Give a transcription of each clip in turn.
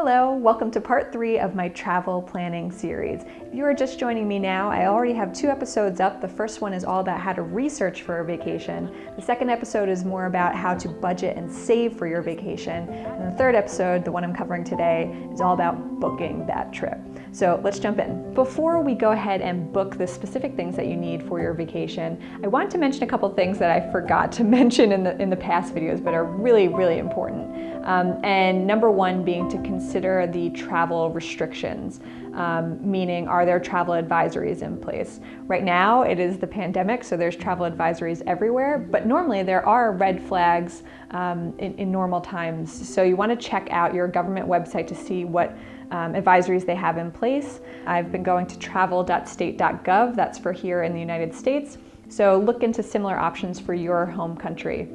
Hello, welcome to part 3 of my travel planning series. If you are just joining me now, I already have 2 episodes up. The first one is all about how to research for a vacation. The second episode is more about how to budget and save for your vacation. And the third episode, the one I'm covering today, is all about booking that trip. So let's jump in. Before we go ahead and book the specific things that you need for your vacation, I want to mention a couple things that I forgot to mention in the past videos, but are really, really important. And number one being to consider the travel restrictions, meaning are there travel advisories in place? Right now it is the pandemic, so there's travel advisories everywhere, but normally there are red flags in normal times. So you want to check out your government website to see what advisories they have in place. I've been going to travel.state.gov, that's for here in the United States. So look into similar options for your home country.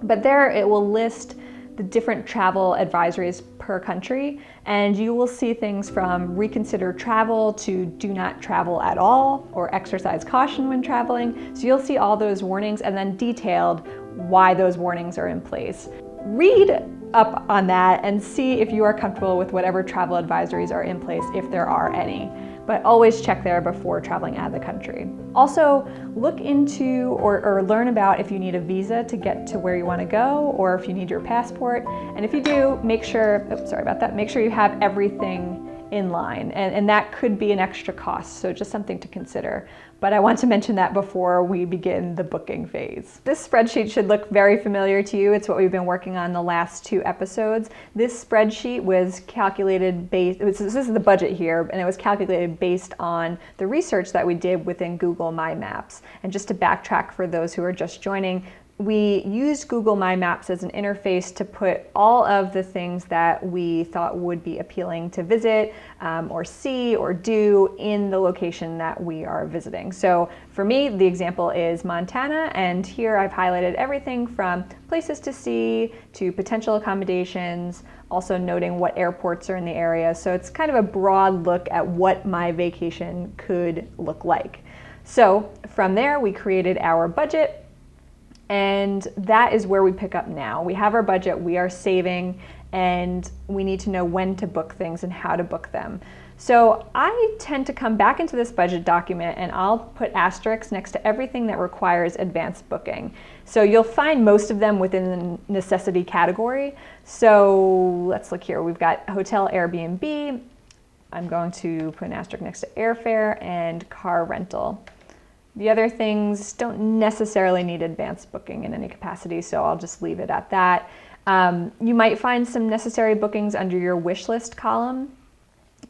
But there it will list the different travel advisories per country, and you will see things from reconsider travel to do not travel at all or exercise caution when traveling. So you'll see all those warnings and then detailed why those warnings are in place. Read up on that and see if you are comfortable with whatever travel advisories are in place, if there are any. But always check there before traveling out of the country. Also, look into or learn about if you need a visa to get to where you want to go, or if you need your passport. And if you do, make sure you have everything in line. And that could be an extra cost, so just something to consider. But I want to mention that before we begin the booking phase. This spreadsheet should look very familiar to you. It's what we've been working on the last 2 episodes. This spreadsheet was calculated this is the budget here, and it was calculated based on the research that we did within Google My Maps. And just to backtrack for those who are just joining, we used Google My Maps as an interface to put all of the things that we thought would be appealing to visit or see or do in the location that we are visiting. So for me, the example is Montana, and here I've highlighted everything from places to see to potential accommodations, also noting what airports are in the area. So it's kind of a broad look at what my vacation could look like. So from there, we created our budget. And that is where we pick up now. We have our budget, we are saving, and we need to know when to book things and how to book them. So I tend to come back into this budget document and I'll put asterisks next to everything that requires advanced booking. So you'll find most of them within the necessity category. So let's look here. We've got hotel, Airbnb. I'm going to put an asterisk next to airfare and car rental. The other things don't necessarily need advanced booking in any capacity, so I'll just leave it at that. You might find some necessary bookings under your wish list column.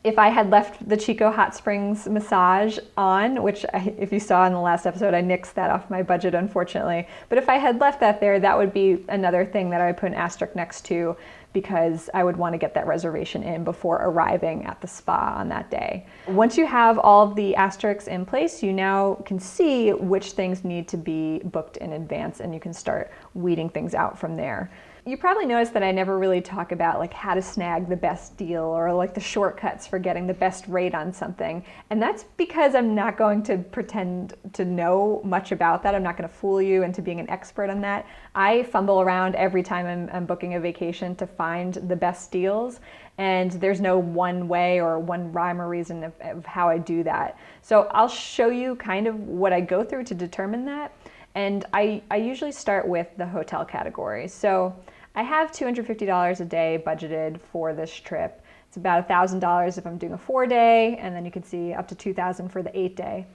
If I had left the Chico Hot Springs massage on, which if you saw in the last episode, I nixed that off my budget, unfortunately. But if I had left that there, that would be another thing that I would put an asterisk next to, because I would want to get that reservation in before arriving at the spa on that day. Once you have all of the asterisks in place, you now can see which things need to be booked in advance, and you can start weeding things out from there. You probably noticed that I never really talk about like how to snag the best deal or like the shortcuts for getting the best rate on something. And that's because I'm not going to pretend to know much about that. I'm not going to fool you into being an expert on that. I fumble around every time I'm booking a vacation to find the best deals. And there's no one way or one rhyme or reason of how I do that. So I'll show you kind of what I go through to determine that. And I usually start with the hotel category. So I have $250 a day budgeted for this trip. It's about $1,000 if I'm doing a 4-day, and then you can see up to $2,000 for the 8-day.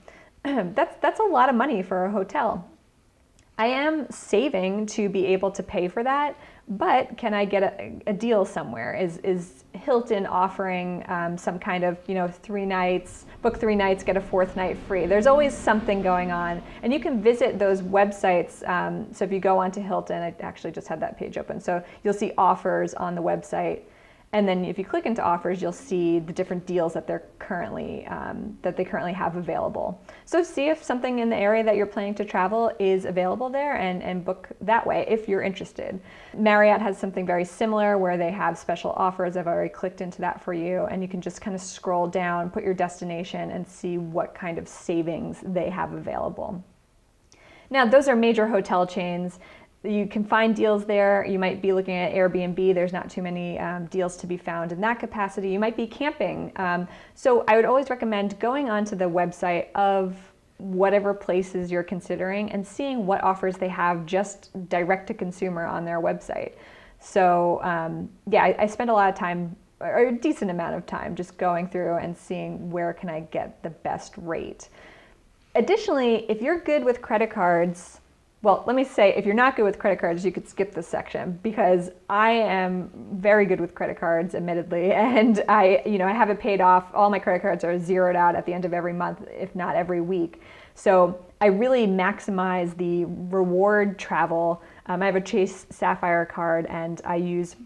That's a lot of money for a hotel. I am saving to be able to pay for that, but can I get a deal somewhere? Is Hilton offering some kind of, 3 nights, book 3 nights, get a 4th night free? There's always something going on, and you can visit those websites. So if you go onto Hilton, I actually just had that page open, so you'll see offers on the website. And then if you click into offers, you'll see the different deals that they currently have available. So see if something in the area that you're planning to travel is available there, and book that way if you're interested. Marriott has something very similar where they have special offers. I've already clicked into that for you, and you can just kind of scroll down, put your destination, and see what kind of savings they have available. Now, those are major hotel chains. You can find deals there. You might be looking at Airbnb. There's not too many deals to be found in that capacity. You might be camping. So I would always recommend going onto the website of whatever places you're considering and seeing what offers they have just direct to consumer on their website. So yeah, I spend a lot of time, or a decent amount of time, just going through and seeing where can I get the best rate. Additionally, if you're good with credit cards, well, let me say, if you're not good with credit cards, you could skip this section, because I am very good with credit cards, admittedly, and I have it paid off. All my credit cards are zeroed out at the end of every month, if not every week. So I really maximize the reward travel. I have a Chase Sapphire card, and I use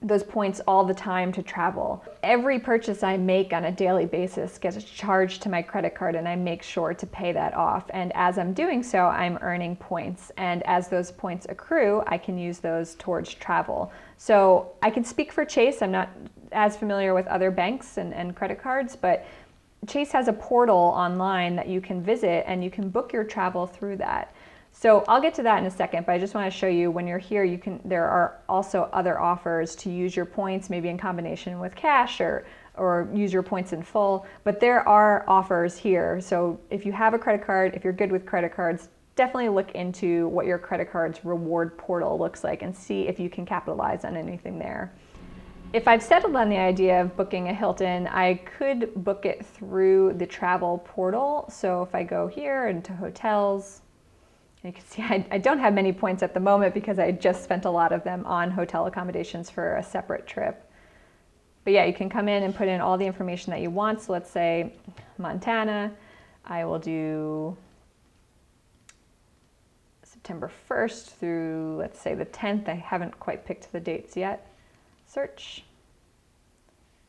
those points all the time to travel. Every purchase I make on a daily basis gets charged to my credit card, and I make sure to pay that off. And as I'm doing so, I'm earning points. And as those points accrue, I can use those towards travel. So I can speak for Chase. I'm not as familiar with other banks and credit cards, but Chase has a portal online that you can visit, and you can book your travel through that. So I'll get to that in a second, but I just want to show you, when you're here, there are also other offers to use your points, maybe in combination with cash, or use your points in full. But there are offers here. So if you have a credit card, if you're good with credit cards, definitely look into what your credit card's reward portal looks like and see if you can capitalize on anything there. If I've settled on the idea of booking a Hilton, I could book it through the travel portal. So if I go here into hotels, you can see I don't have many points at the moment because I just spent a lot of them on hotel accommodations for a separate trip. But yeah, you can come in and put in all the information that you want. So let's say Montana. I will do September 1st through, let's say, the 10th. I haven't quite picked the dates yet. Search.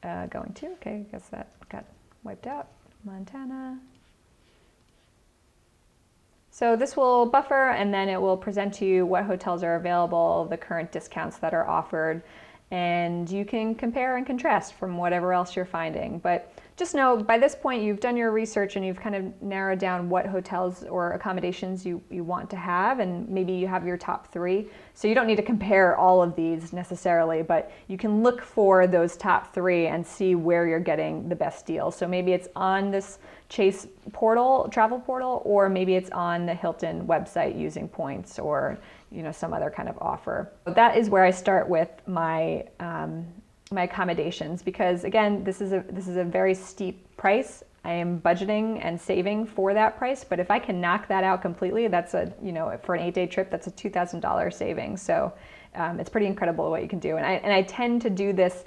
Going to, okay, I guess that got wiped out. Montana. So this will buffer, and then it will present to you what hotels are available, the current discounts that are offered, and you can compare and contrast from whatever else you're finding. But just know, by this point, you've done your research and you've kind of narrowed down what hotels or accommodations you want to have, and maybe you have your top 3. So you don't need to compare all of these necessarily, but you can look for those top 3 and see where you're getting the best deal. So maybe it's on this Chase portal, travel portal, or maybe it's on the Hilton website using points, or some other kind of offer. That is where I start with my my accommodations, because again, this is a very steep price. I am budgeting and saving for that price, but if I can knock that out completely, that's for an 8-day trip, that's a $2,000 savings. So it's pretty incredible what you can do. And I tend to do this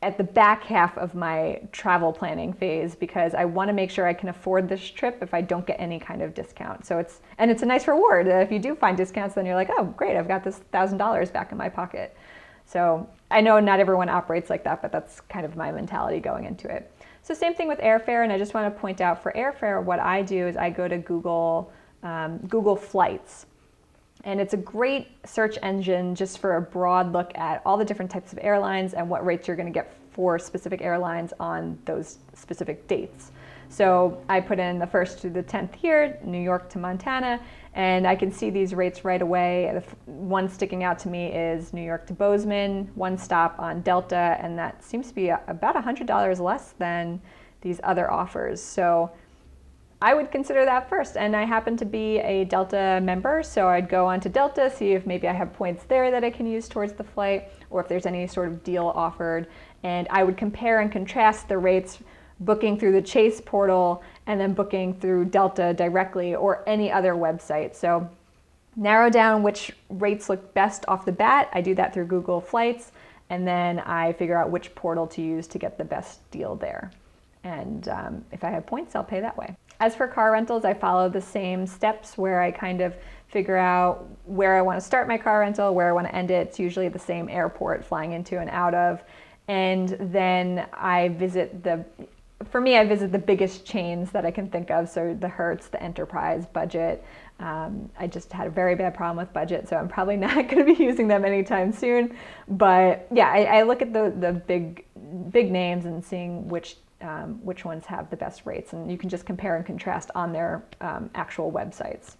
at the back half of my travel planning phase, because I want to make sure I can afford this trip if I don't get any kind of discount. So it's a nice reward. If you do find discounts, then you're like, oh, great, I've got this $1,000 back in my pocket. So I know not everyone operates like that, but that's kind of my mentality going into it. So same thing with airfare, and I just want to point out, for airfare, what I do is I go to Google Flights. And it's a great search engine just for a broad look at all the different types of airlines and what rates you're going to get for specific airlines on those specific dates. So I put in the 1st through the 10th here, New York to Montana, and I can see these rates right away. The one sticking out to me is New York to Bozeman, one stop on Delta, and that seems to be about $100 less than these other offers. So I would consider that first, and I happen to be a Delta member, so I'd go onto Delta, see if maybe I have points there that I can use towards the flight, or if there's any sort of deal offered, and I would compare and contrast the rates booking through the Chase portal and then booking through Delta directly or any other website. So narrow down which rates look best off the bat. I do that through Google Flights, and then I figure out which portal to use to get the best deal there. And if I have points, I'll pay that way. As for car rentals, I follow the same steps where I kind of figure out where I want to start my car rental, where I want to end it. It's usually the same airport flying into and out of. And then I visit the biggest chains that I can think of. So the Hertz, the Enterprise, Budget. I just had a very bad problem with Budget, so I'm probably not going to be using them anytime soon. But yeah, I look at the big names and seeing which ones have the best rates, and you can just compare and contrast on their actual websites.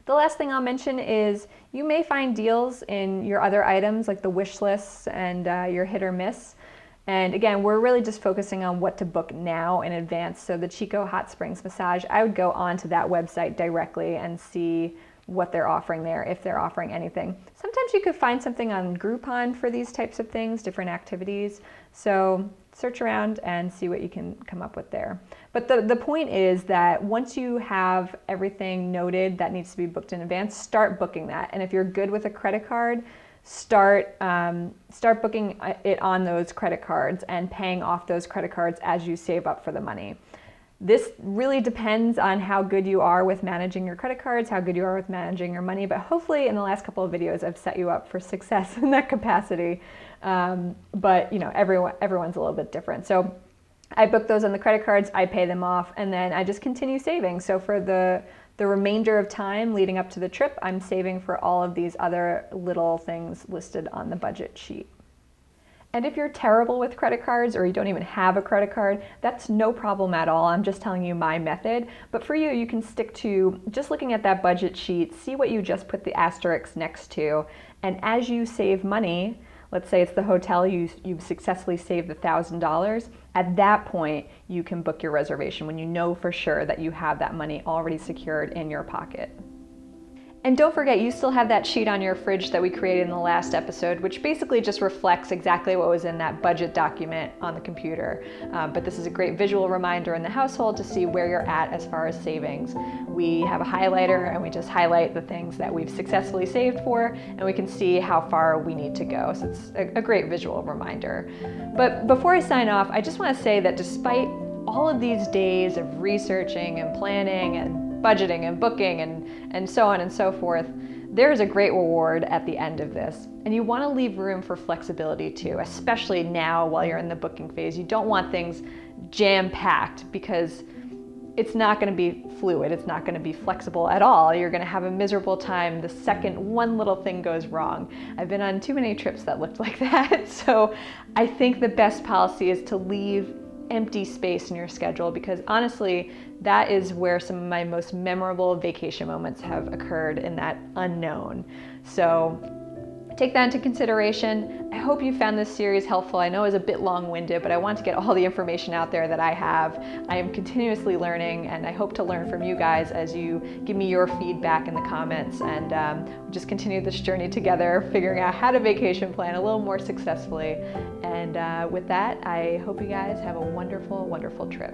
The last thing I'll mention is you may find deals in your other items like the wish lists and your hit or miss. And again, we're really just focusing on what to book now in advance. So the Chico Hot Springs Massage, I would go onto that website directly and see what they're offering there, if they're offering anything. Sometimes you could find something on Groupon for these types of things, different activities. So search around and see what you can come up with there. But the point is that once you have everything noted that needs to be booked in advance, start booking that. And if you're good with a credit card, start booking it on those credit cards and paying off those credit cards as you save up for the money. This really depends on how good you are with managing your credit cards, how good you are with managing your money, but hopefully in the last couple of videos I've set you up for success in that capacity. But you know, everyone's a little bit different. So I book those on the credit cards, I pay them off, and then I just continue saving. So for the remainder of time leading up to the trip, I'm saving for all of these other little things listed on the budget sheet. And if you're terrible with credit cards or you don't even have a credit card, that's no problem at all. I'm just telling you my method. But for you, you can stick to just looking at that budget sheet, see what you just put the asterisk next to, and as you save money, let's say it's the hotel, you've successfully saved $1,000, at that point you can book your reservation when you know for sure that you have that money already secured in your pocket. And don't forget, you still have that sheet on your fridge that we created in the last episode, which basically just reflects exactly what was in that budget document on the computer. But this is a great visual reminder in the household to see where you're at as far as savings. We have a highlighter and we just highlight the things that we've successfully saved for, and we can see how far we need to go. So it's a great visual reminder. But before I sign off, I just want to say that despite all of these days of researching and planning and budgeting and booking and so on and so forth, there's a great reward at the end of this. And you want to leave room for flexibility too, especially now while you're in the booking phase. You don't want things jam-packed because it's not going to be fluid. It's not going to be flexible at all. You're going to have a miserable time the second one little thing goes wrong. I've been on too many trips that looked like that. So I think the best policy is to leave empty space in your schedule, because honestly, that is where some of my most memorable vacation moments have occurred, in that unknown. So take that into consideration. I hope you found this series helpful. I know it was a bit long-winded, but I want to get all the information out there that I have. I am continuously learning, and I hope to learn from you guys as you give me your feedback in the comments, and we'll just continue this journey together, figuring out how to vacation plan a little more successfully. And with that, I hope you guys have a wonderful, wonderful trip.